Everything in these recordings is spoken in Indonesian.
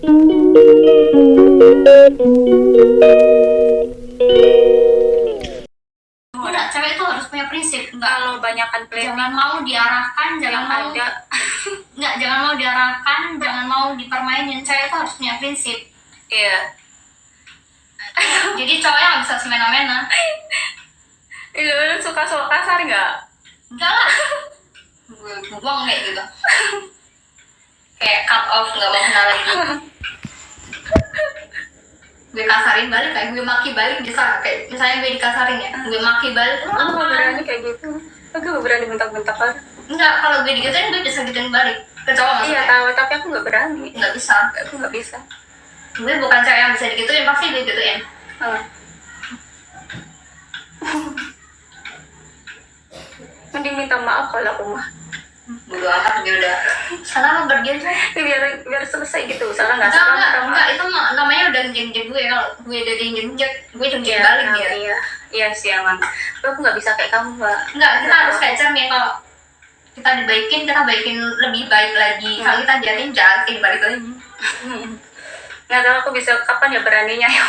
Enggak, cewek itu harus punya prinsip. Enggak, Kalau banyakan planning jangan mau diarahkan, jangan mau ada. enggak, jangan mau diarahkan, jangan mau dipermainin. Cewek itu harus punya prinsip. Iya. Jadi cowoknya nggak bisa semena-mena. Lu suka soal kasar nggak? Enggak lah. Gue buang kayak gitu. Kayak cut off, nggak mau kenal lagi. Gue kasarin balik, kayak gue maki balik bisa. Kayak misalnya gue dikasarin ya, gue maki balik. Aku nggak berani kayak gitu. Aku nggak berani bentak-bentak kan. Enggak, kalau gue digituin gue bisa gituin balik. Ke cowok maksudnya. Iya tahu, tapi aku nggak berani. Nggak bisa. Aku nggak bisa. Gue bukan cewek yang bisa digituin, pasti gue gituin. Mending minta maaf kalau aku mah. Bodo amat, dia udah salah berdiam tuh. Biar selesai gitu. Salah nggak salah. Enggak, itu namanya udah injek gue. Kalau gue udah diinjek, gue injek balik dia. Iya sih emang. Tapi aku nggak bisa kayak kamu, Mbak. Enggak, kita harus kayak cermin. Kalau kita dibaikin, kita baikin lebih baik lagi. Kalau kita jahatin, jahatin balik lagi. Nggak tahu aku bisa kapan ya beraninya ya.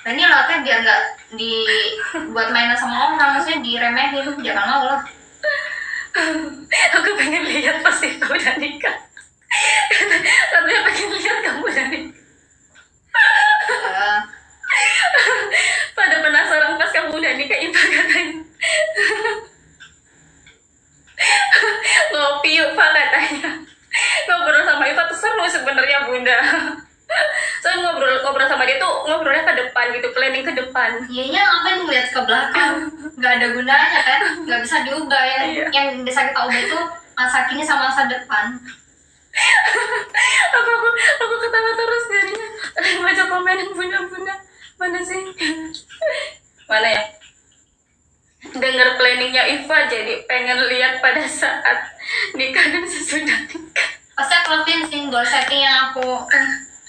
Dan ini latih biar nggak dibuat mainan sama orang, maksudnya diremehin. Jangan mau lah. Aku pengen lihat pasti kamu udah nikah. Katanya pengen lihat kamu udah nikah. Pada penasaran pas kamu udah nikah itu katanya. Ngopi yuk Pak katanya. Ngobrol sama Iva tuh seru sebenarnya Bunda. Soalnya ngobrol sama dia tuh ngobrolnya ke depan gitu, planning ke depan. Iya, ngapain ngeliat ke belakang? Nggak ada gunanya kan? Nggak bisa diubah ya. Iya. Yang bisa kita ubah itu masa kini sama masa depan. aku ketawa terus jadinya. Baca komen Bunda. Mana sih? Mana ya? Dengar planningnya Iva jadi pengen lihat pada saat nikah dan sesudah nikah. Pasti aku lakuin sih, goal setting yang aku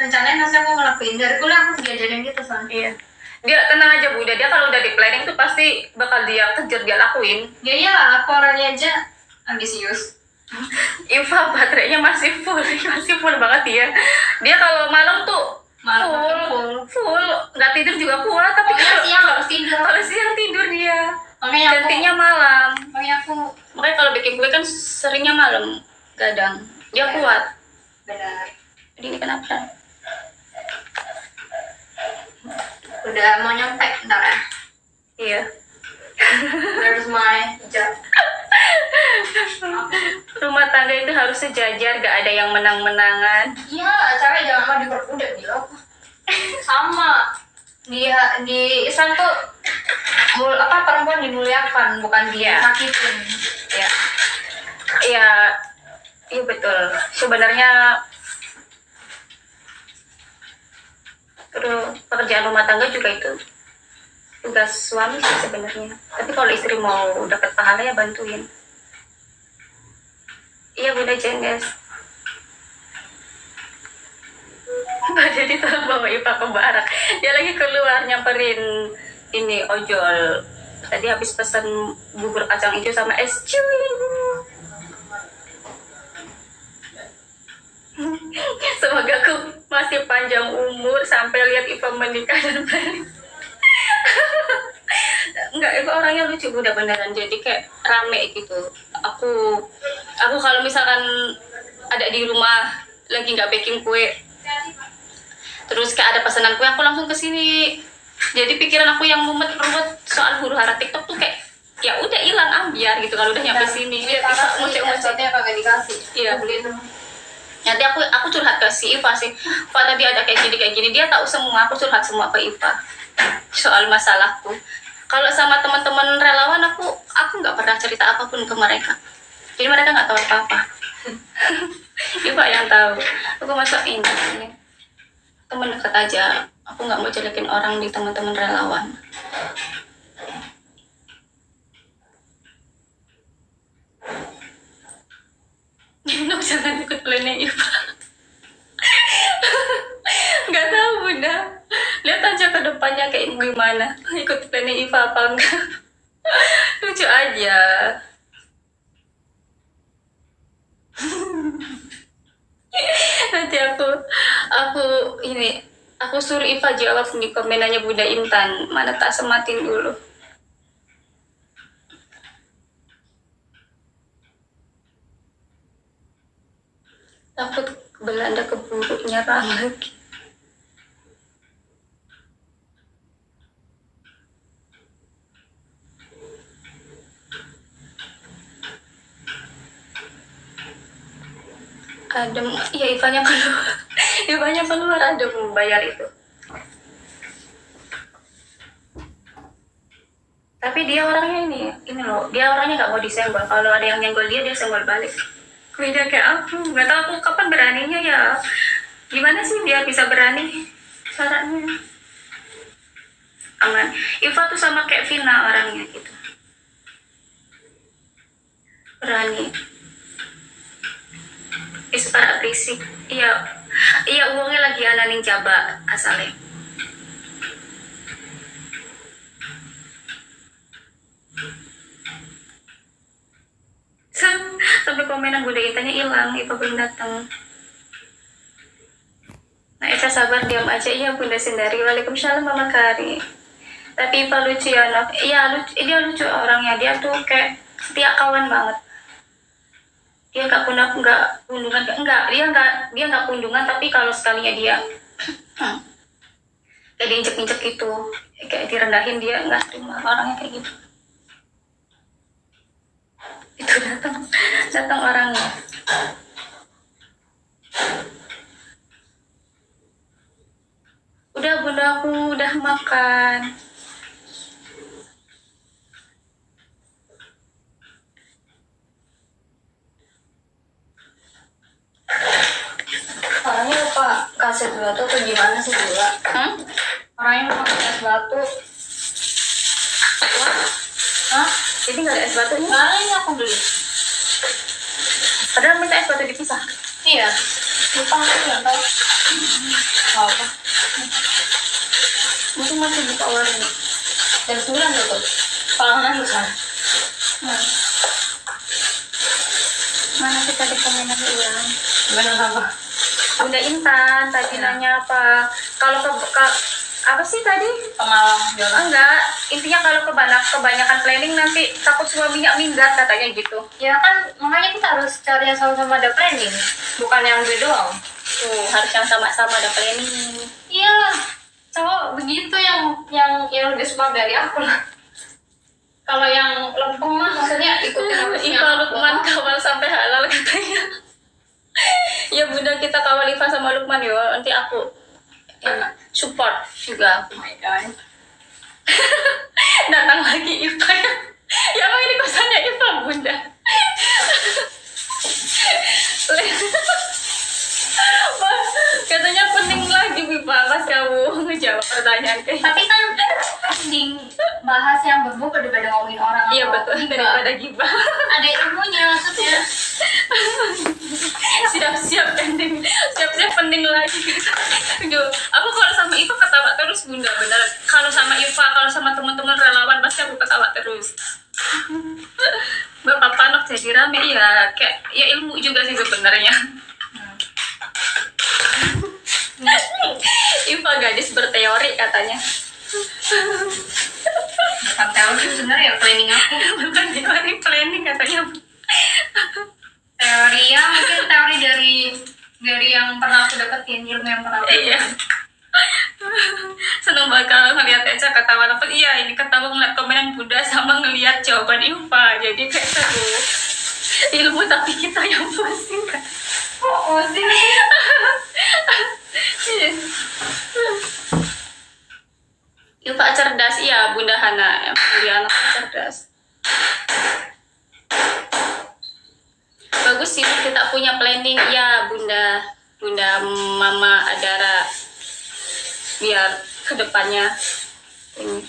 rencanain pasti aku ngelakuin. Dari kuliah aku diajarin gitu soalnya. Iya. Dia tenang aja Bunda, dia kalau udah di planning tuh pasti bakal dia kejar, dia lakuin. Ya iyalah, aku orangnya aja ambisius. Iva baterainya masih full banget dia. Dia kalau malam tuh full, nggak tidur juga kuat, tapi kalau siang harus tidur. Kalau siang tidur dia. Makanya gantinya malam. Makanya kalau bikin kue kan seringnya malam, kadang dia kuat. Benar. Jadi ini kenapa? Udah mau nyampe, ntar ya. Iya. There's my job. Rumah tangga itu harus sejajar, gak ada yang menang-menangan. Iya, cewek jangan mau diperbudak gila. Sama. Dia di Islam tuh perempuan dimuliakan, bukan dia sakitin. Iya betul. Sebenarnya pekerjaan rumah tangga juga itu tugas suami sih sebenarnya. Tapi kalau istri mau dapat pahala ya bantuin. Iya Bunda Jengges. Mbak jadi tolong bawa Iva ke barak. Dia lagi keluar nyamperin ini ojol. Tadi habis pesen bubur kacang hijau sama es cuy. Semoga aku masih panjang umur sampai lihat Iva menikah dan balik. Enggak, Iva orangnya lucu Bunda beneran. Jadi kayak rame gitu. Aku kalau misalkan ada di rumah lagi nggak baking kue, terus kayak ada pesanan kue, aku langsung kesini. Jadi pikiran aku yang mumet soal huru hara TikTok tuh kayak ya udah hilang ambiar gitu kalau udah nyampe sini. Lihat Iva ngocek-ngoceknya kagak dikasih. Iya. Nanti aku curhat ke si Iva sih. Iva tadi ada kayak gini. Dia tahu semua, aku curhat semua ke Iva soal masalahku. Kalau sama teman-teman relawan aku nggak pernah cerita apapun ke mereka. Jadi mereka nggak tahu apa-apa. Iva yang tahu. Aku masuk ini teman dekat aja. Aku nggak mau jelekin orang di teman-teman relawan. Nuk jangan ikut planning Iva. Nggak tahu Bunda. Lihat aja ke depannya kayak gimana. Ikut planning Iva apa enggak. Lucu aja. Nanti Aku suruh Iva jawab di komenannya Bunda Intan. Mana tak sematin dulu. Takut Belanda keburu nyerang lagi. Adem, ya Ivanya keluar. Ivanya keluar, Adem bayar itu. Tapi dia orangnya ini loh, dia orangnya nggak mau disenggol. Kalau ada yang nyenggol dia senggol balik. Beda kayak aku, nggak tahu aku kapan beraninya ya. Gimana sih dia bisa berani? Caranya aman. Iva tuh sama kayak Vina orangnya gitu. Berani. Sekarang berisik. Iya uangnya lagi ananing jaba asalnya. Sampai komenan Bunda Intanya hilang, Iva belum datang. Nah, Eva sabar diam aja. Iya Bunda Sendari. Waalaikumsalam Mama Kari. Tapi Iva lucu ya, Nok. Iya lucu, dia lucu orangnya. Dia tuh kayak setia kawan banget. Dia nggak pundungan, dia nggak pundungan, tapi kalau sekalinya dia kayak diinjek-injek gitu, kayak direndahin, dia nggak terima. Orangnya kayak gitu. Itu datang orangnya. Udah Bunda, aku udah makan. Orangnya lupa kasih batu tuh gimana sih Bula? Orangnya lupa kasih es batu. Hah? Jadi nggak ada es batunya? Nggak ada, ini aku beli. Padahal minta es batu dipisah. Iya. Lupa aku nggak tahu. Nggak apa. Mungkin masih buka warung. Jam 9 tuh. Palangan di sana. Mana kita di komentar ulang? Benar apa? Bunda Intan tadi nanya apa? Kalau apa sih tadi? Pengalaman jualan. Enggak, intinya kalau kebanyakan planning nanti takut suaminya minggat katanya gitu. Ya kan, makanya kita harus cari yang sama-sama ada planning, bukan yang gue doang. Tuh, harus yang sama-sama ada planning. Iya, cowok begitu yang lebih suka dari aku lah. Kalau yang lempeng mah maksudnya ikutin apa sih? Iva Lukman kawal sampai halal katanya. Ya Bunda, kita kawal Iva sama Lukman ya. Nanti aku support juga. Oh my god. Datang lagi Iva ya. Ya emang ini kosannya Iva Bunda. Katanya penting lagi Iva pas kamu ngejawab pertanyaan kayak. Tapi kan mending bahas yang berbobot daripada ngomongin orang. Iya atau betul, gibah. daripada gibah. Ada ilmunya maksudnya. Siap-siap penting lagi. Aduh, aku kalau sama Iva ketawa terus Bunda, bener. Kalau sama Iva, kalau sama teman-teman relawan pasti aku ketawa terus. Bapak Panok jadi rame ya, kayak ya ilmu juga sih sebenarnya. Iva gadis berteori katanya. Bukan teori sebenarnya planning aku. Bukan teori, planning katanya. Teori ya mungkin teori dari yang pernah aku dapetin, ilmu yang pernah aku Iya. dapetin. Seneng banget kalau ngeliat Eca ketawa apa. Iya, ini ketawa ngeliat komenan Bunda sama ngeliat jawaban Iva. Jadi kayak seru. Ilmu tapi kita yang pusing kan. Oh sih. Iva cerdas, iya Bunda Hana. Dia anak cerdas. Bagus sih kita punya planning ya Bunda Mama Adara, biar kedepannya ini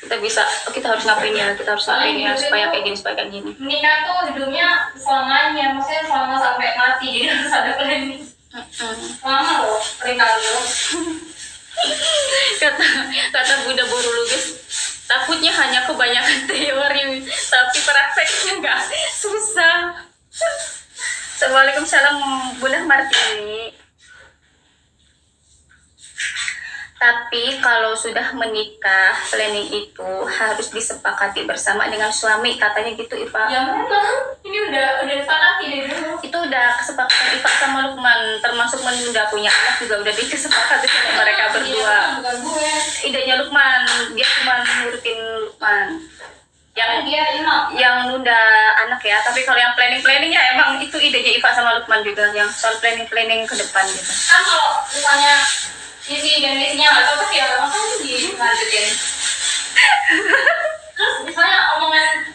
kita harus ngapain ya, kita harus ngapain ya supaya kayak gini. Nikah tuh hidupnya selamanya, maksudnya selama sampai mati, jadi harus ada planning. Lama loh pernikahan lo. kata Bunda Borologis, takutnya hanya kebanyakan teori tapi prakteknya nggak, susah. Assalamualaikum, salam Bunda Martini. Tapi kalau sudah menikah, planning itu harus disepakati bersama dengan suami, katanya gitu Ipa. Ya memang, ini udah disepakati dari dulu. Itu udah kesepakatan Ipa sama Lukman, termasuk menunda punya anak juga udah disepakati sama mereka berdua. Iya, bukan gue. Idenya Lukman, dia cuma nurutin Lukman. Yang dia Yang nunda anak ya, tapi kalau yang planningnya emang itu idenya Ipa sama Lukman juga, yang soal planning ke depan gitu. kan kalau misalnya isi dan misinya nggak tahu ya makanya dilanjutin. Terus misalnya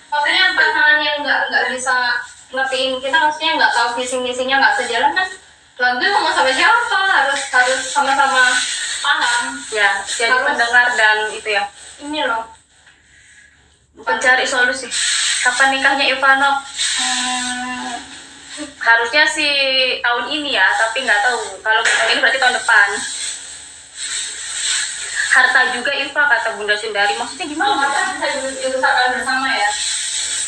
maksudnya pasangan yang nggak bisa ngertiin kita, maksudnya nggak tahu visi misinya nggak sejalan kan, lagu mau sama siapa, harus sama-sama paham Ya, jadi Harus. pendengar dan itu ya, ini loh. mencari solusi. Kapan nikahnya Ivanov? Harusnya sih tahun ini ya, tapi nggak tahu. Kalau tahun ini berarti tahun depan. Harta juga Iva, kata Bunda Sundari. Maksudnya Mau gimana? apa bisa diusahakan bersama ya.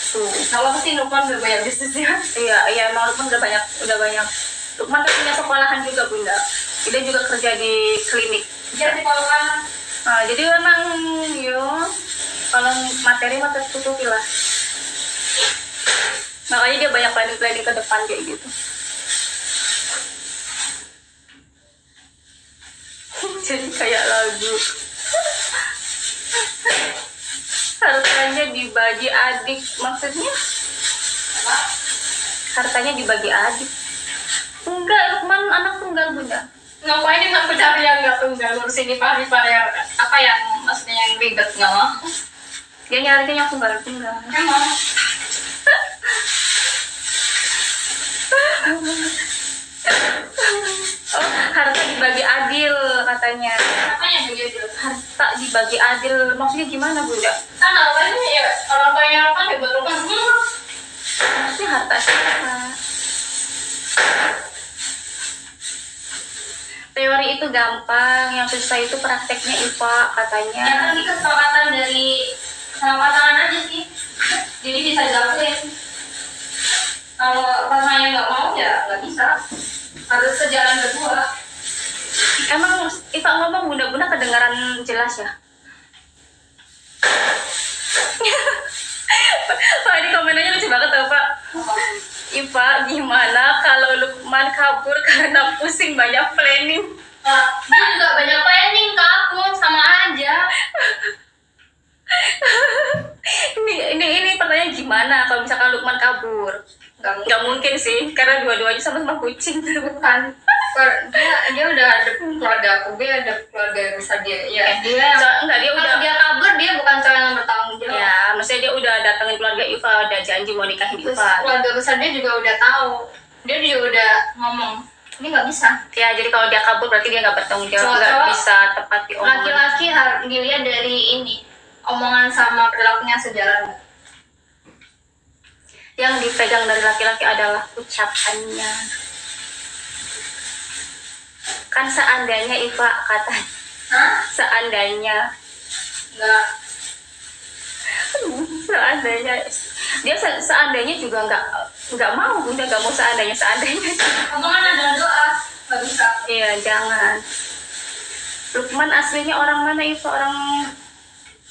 Tuh. Kalau pasti Lukman udah banyak bisnis ya. Iya, emang Lukman udah banyak. Lukman kan punya sekolahan juga Bunda. Dia juga kerja di klinik. Jadi kalau kan Nah, jadi memang kalau materi mah tertutupi lah. Makanya dia banyak planning ke depan kayak gitu. Jadi kayak lagu. Hartanya dibagi adik, maksudnya? Hartanya dibagi adik. Enggak, Lukman anak tunggal Bunda. ngapain dengan pencari yang nggak tunggal, ngurusin ipar yang apa yang maksudnya yang ribet nggak mau. Dia nyarinya yang tunggal. Emang Oh, harta dibagi adil katanya. apanya begitu? Harta dibagi adil maksudnya gimana Bunda? Kan awalnya ya orang tuanya kan hebat rumah. Maksudnya harta siapa? Teori itu gampang, yang susah itu prakteknya Ipa katanya. Ya kan ini kesepakatan dari sama pasangan aja sih, jadi bisa dilakuin. Kalau pasangannya nggak mau ya nggak bisa, harus sejalan berdua. Emang Ipa ngomong Bunda kedengaran jelas ya? Pak, di komennya lucu banget tau Pak. Ipa, gimana kalau Lukman kabur karena pusing banyak planning? Nah, dia juga banyak planning ke aku, sama aja. Ini pertanyaan gimana kalau misalkan Lukman kabur? Nggak mungkin sih, karena dua-duanya sama-sama kucing. Bukan. Dia udah ada keluarga aku, dia ada keluarga yang bisa dia. Ya dia. Enggak, dia Kalau udah. dia kabur, dia bukan cowok yang bertanggung jawab. Ya, maksudnya dia udah datengin keluarga Iva, udah janji mau nikahin Terus Iva. keluarga besar dia juga udah tahu, dia juga udah ngomong ini nggak bisa. Ya, jadi kalau dia kabur berarti dia nggak bertanggung jawab, nggak Cowok-cowok, bisa tepati omongan. Laki-laki harus dilihat dari ini, omongan sama perilakunya sejalan. Yang dipegang dari laki-laki adalah ucapannya. Kan seandainya Iva kata, Hah? seandainya, Nggak. seandainya dia seandainya juga nggak mau, udah nggak mau seandainya. Omongan adalah doa, nggak bisa. Iya, jangan. Lukman aslinya orang mana Iva? Orang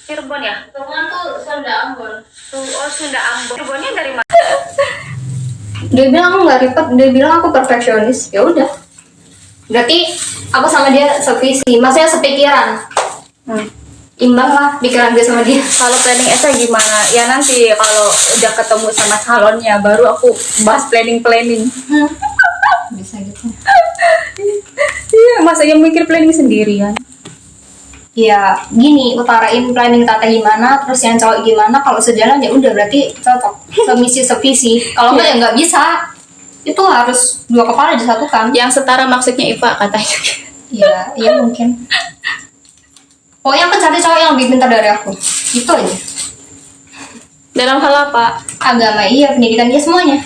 Cirebon ya? Omongan tuh Sunda Ambon. Oh, Sunda Ambon. Cirebonnya dari mana? Dia bilang aku nggak ribet, dia bilang aku perfeksionis. Ya udah. Berarti aku sama dia sevisi, maksudnya sepikiran. Imbang lah pikiran gue sama dia. Kalau planning Esa gimana? Ya nanti kalau udah ketemu sama calonnya baru aku bahas planning. Bisa gitu. Iya, masa yang mikir planning sendirian? Ya gini, utarain planning tata gimana, terus yang cowok gimana. Kalau sejalan ya udah berarti cocok. Semisi sevisi. Kalau enggak ya nggak bisa. Itu harus dua kepala disatukan. Yang setara maksudnya Iva katanya. Iya mungkin. Pokoknya aku cari cowok yang lebih pintar dari aku. Itu aja. Dalam hal apa? Agama iya, pendidikan dia semuanya.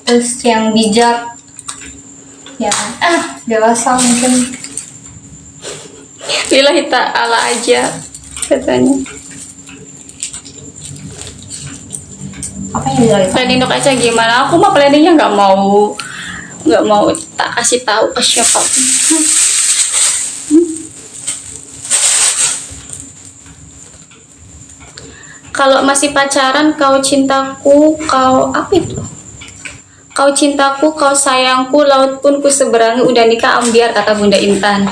Terus yang bijak. Ya, dewasa mungkin. Lillahi ta'ala aja katanya. Apa yang bilang? Planning dok aja gimana? Aku mah planningnya nggak mau tak kasih tahu ke siapa. Kalau masih pacaran, kau cintaku, kau apa itu? Kau cintaku, kau sayangku, laut pun ku seberangi, udah nikah ambiar, kata Bunda Intan.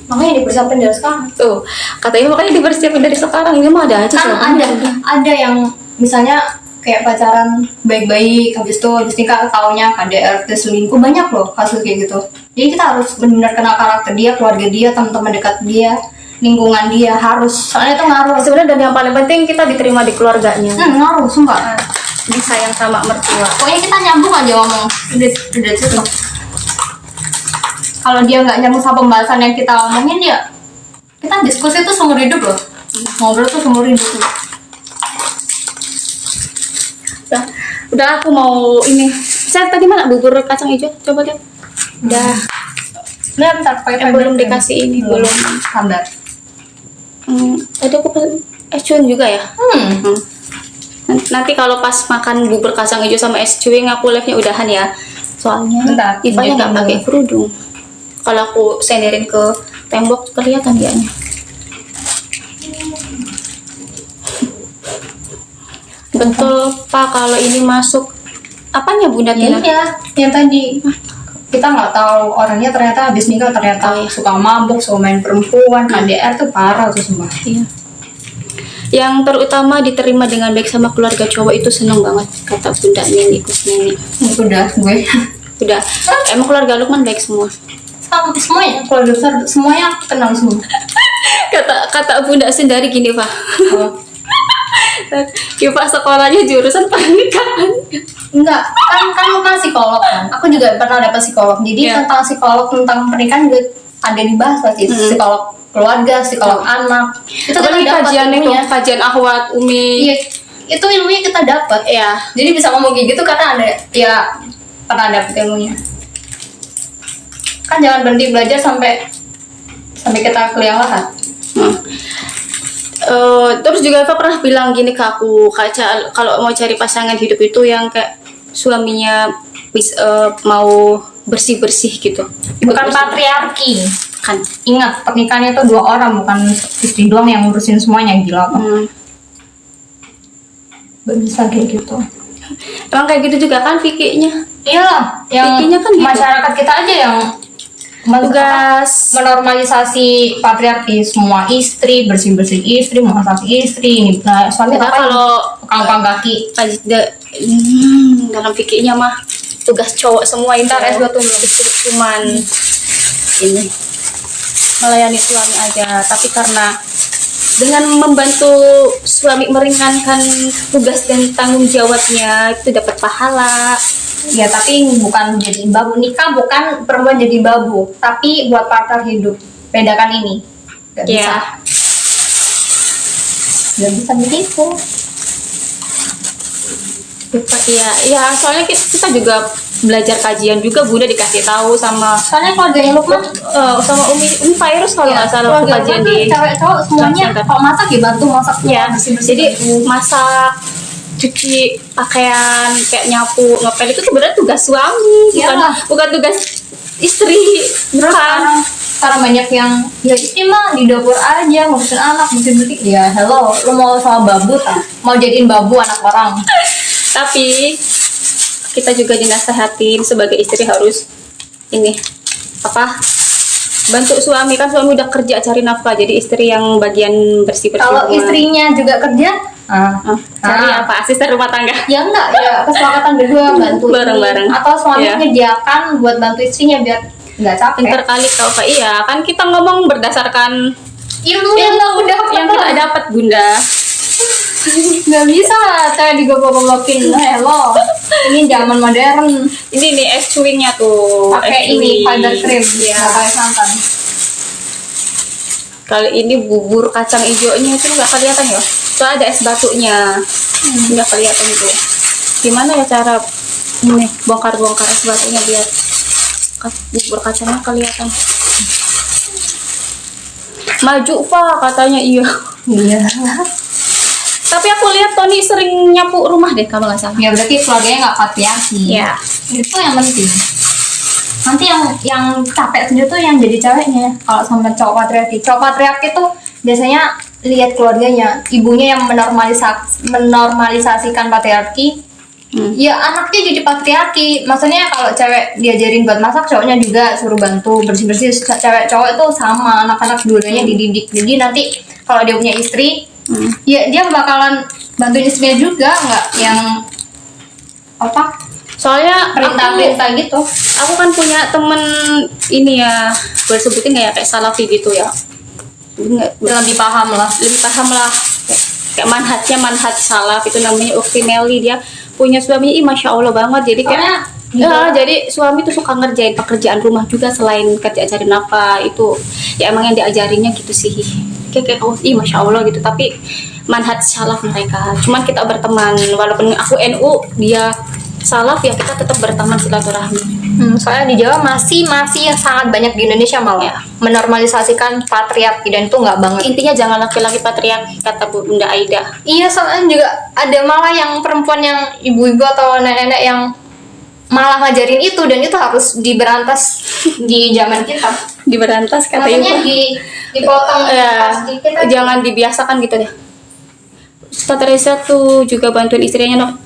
Makanya dipersiapkan dari sekarang. Tuh, katanya makanya dipersiapkan dari sekarang. Ini mah ada aja Kan ada yang misalnya kayak pacaran baik-baik, habis nikah taunya KDRT selingkuh, banyak loh kasus kayak gitu. Jadi kita harus benar-benar kenal karakter dia, keluarga dia, teman-teman dekat dia, lingkungan dia, harus, soalnya itu ngaruh. sebenarnya, dan yang paling penting kita diterima di keluarganya, Ngaruh sumpah. disayang sama mertua. Pokoknya kita nyambung aja ngomong, udah cukup. Kalau dia nggak nyambung sama pembahasan yang kita omongin, ya kita diskusi tuh seumur hidup loh. Ngobrol tuh seumur hidup loh. Udah aku mau ini. Saya tadi mana bubur kacang hijau? Coba lihat. Udah. Nah, bentar, pakai Belum dikasih ini, belum. Sabar. Tadi aku pesen es cuing juga ya. Nanti kalau pas makan bubur kacang hijau sama es cuing aku live-nya udahan ya. Soalnya Bentar, Ivanya nggak lanjutin pakai dulu. kerudung. Kalau aku senderin ke tembok kelihatan dianya. Betul Pak, kalau ini masuk apanya Bunda Tina? Iya, yang tadi kita nggak tahu orangnya ternyata habis nikah ternyata suka mabuk, suka main perempuan, KDR tuh parah tuh semua. Iya. Yang terutama diterima dengan baik sama keluarga cowok itu seneng banget, kata Bunda Neni Kusneni. Udah gue Udah, emang keluarga Lukman baik semua. sama semuanya, keluarga besar semuanya aku kenal semua. Kata Bunda Sendari gini Pak. Oh. Pak sekolahnya jurusan pernikahan. Enggak, kan bukan psikolog kan. Aku juga pernah dapat psikolog. Jadi Iya. tentang psikolog tentang pernikahan juga ada dibahas pasti. Psikolog keluarga, psikolog anak. Itu kita Apalagi dapat kajian itu, ilmunya. kajian akhwat, umi. Iya, itu ilmunya kita dapat. Ya. Jadi bisa ngomong kayak gitu karena ada ya pernah dapet ilmunya. Kan jangan berhenti belajar sampai kita kelihatan. Terus juga Eva pernah bilang gini ke aku, kalau mau cari pasangan hidup itu yang kayak suaminya mau bersih-bersih gitu. Bukan patriarki. Kan. Ingat, pernikahannya itu 2 orang, bukan istri doang yang ngurusin semuanya, gila apa? Gak bisa kayak gitu. Emang kayak gitu juga kan fikihnya. Iya, yang Fikihnya kan gitu. masyarakat kita aja yang Tugas menormalisasi patriarki, semua istri bersih istri, masak istri, ini nah, suami Padahal apa kalau tukang kaki. Dalam fikihnya mah tugas cowok semua itu. Ntar S2 tuh belum. Istri cuman ini melayani suami aja, tapi karena dengan membantu suami meringankan tugas dan tanggung jawabnya itu dapat pahala. Ya tapi bukan jadi babu, nikah bukan perempuan jadi babu, tapi buat partner hidup. Bedakan ini. Gak bisa. Ya. Gak bisa begitu. Iya, soalnya kita juga belajar kajian juga, Bunda dikasih tahu sama Soalnya keluarga yang Lukman sama Umi Virus kalau nggak salah waktu kajian di cewek cowok semuanya Center. kalau masak ya bantu masak ya. bersih-bersih. Jadi masak, cuci pakaian, kayak nyapu, ngepel itu sebenarnya tugas suami, Iyalah. bukan tugas istri. Terus Bukan. sekarang banyak yang ya istri mah di dapur aja ngurusin anak bersih-bersih. Ya hello, lu mau sama babu tak? Mau jadiin babu anak orang? Tapi kita juga dinasehatin sebagai istri harus ini apa, bantu suami, kan suami udah kerja cari nafkah, jadi istri yang bagian bersih-bersih Kalau rumah. istrinya juga kerja, Cari apa, asisten rumah tangga. ya enggak, ya kesepakatan berdua bantu Bareng-bareng. atau suami Iya. menyediakan buat bantu istrinya biar nggak capek. Pinter kali kau Pak. Iya, kan kita ngomong berdasarkan Ilmu yang nggak udah yang kita dapat, Bunda. nggak bisa lah cewek digoblok-goblokin. Hello, ini zaman modern. Ini nih es cuingnya tuh. Pakai es ini cuing. fiber cream, Iya. nggak pakai santan. Kali ini bubur kacang hijaunya itu nggak kelihatan ya. Tuh ada es batunya. Nggak kelihatan tuh. Gimana ya cara ini bongkar-bongkar es batunya biar bubur kacangnya kelihatan. Maju Pak katanya, iya. Iya. Tapi aku lihat Tony sering nyapu rumah deh kalau nggak salah. Ya berarti keluarganya nggak patriarki. Iya. Itu yang penting. Nanti yang capek sendiri tuh yang jadi ceweknya. Kalau sama cowok patriarki tuh biasanya lihat keluarganya, ibunya yang menormalisasikan patriarki. Ya anaknya jadi patriarki. Maksudnya kalau cewek diajarin buat masak, cowoknya juga suruh bantu bersih-bersih. Cewek cowok itu sama, anak-anak dua-duanya dididik. Jadi nanti kalau dia punya istri, ya dia bakalan bantuin istrinya juga, nggak yang apa Soalnya perintah-perintah gitu. aku kan punya temen ini ya, boleh sebutin nggak ya, kayak salafi gitu ya. Lebih paham lah. Lebih paham lah, kayak manhaj salaf itu namanya Ukti Meli. Dia punya suaminya, masya Allah banget. Jadi kayak jadi suami tuh suka ngerjain pekerjaan rumah juga selain kerja ajarin apa itu ya, emang yang diajarinnya gitu sih. Kayak masya Allah gitu. Tapi manhaj salaf mereka. Cuman kita berteman, walaupun aku NU dia salaf, ya kita tetap berteman silaturahmi. Soalnya di Jawa masih yang sangat banyak, di Indonesia malah menormalisasikan patriarki, dan itu nggak banget. Intinya jangan laki-laki patriarki, kata Bunda Aida. Iya, soalnya juga ada malah yang perempuan, yang ibu-ibu atau nenek-nenek yang malah ngajarin itu, dan itu harus diberantas di zaman kita. Diberantas kata Maksudnya ibu. dipotong pas dikit aja. Jangan dibiasakan gitu deh. Ustaz Reza tuh juga bantuin istrinya,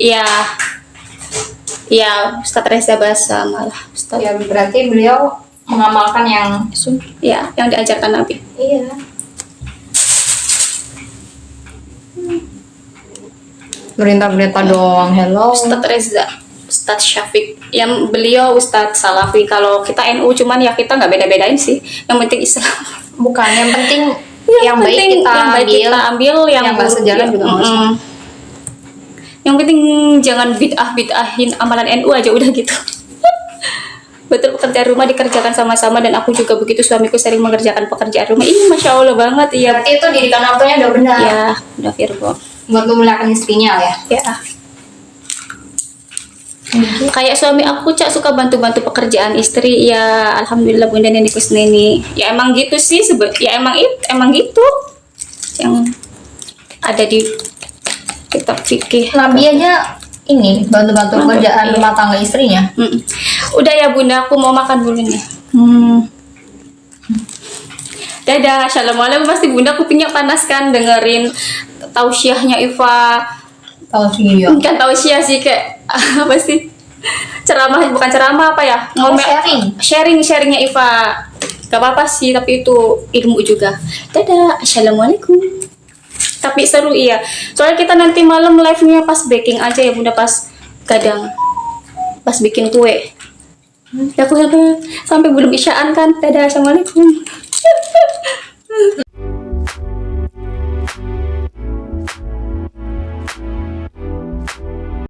ya Ustaz Reza Basa malah Ustaz. Ya berarti beliau mengamalkan yang yang diajarkan Nabi. iya. Berita-berita doang. Hello. Ustaz Reza, Ustaz Syafiq, yang beliau Ustaz Salafi. Kalau kita NU cuman ya kita nggak beda-bedain sih. Yang penting Islam. Bukan, yang penting yang baik kita ambil, yang nggak sejalan juga nggak usah. Yang penting jangan bid'ahin amalan NU aja, udah gitu. Betul, pekerjaan rumah dikerjakan sama-sama, dan aku juga begitu, suamiku sering mengerjakan pekerjaan rumah. Ini masya Allah banget. Iya, Berarti itu didikan ortunya udah benar. ya udah Virgo. Buat memuliakan istrinya ya. Ya, kayak suami aku Cak suka bantu-bantu pekerjaan istri, ya alhamdulillah Bunda Neni Kusneni. Ya emang gitu sih, ya emang gitu yang ada di kitab fikih. Nabi aja ini bantu-bantu pekerjaan rumah tangga istrinya. Udah ya Bunda, aku mau makan dulu nih. Dadah, assalamualaikum. Pasti Bunda kupingnya panas kan dengerin tausiahnya Iva. Tausiah. Kan tausiah sih, kayak apa sih? Ceramah, bukan ceramah, apa ya? Sharingnya Iva. Gak apa-apa sih, tapi itu ilmu juga. Dadah, assalamualaikum. Tapi seru iya. Soalnya kita nanti malam live-nya pas baking aja ya Bunda, pas kadang pas bikin kue. Ya aku sampai belum isyaan kan. Dadah, assalamualaikum.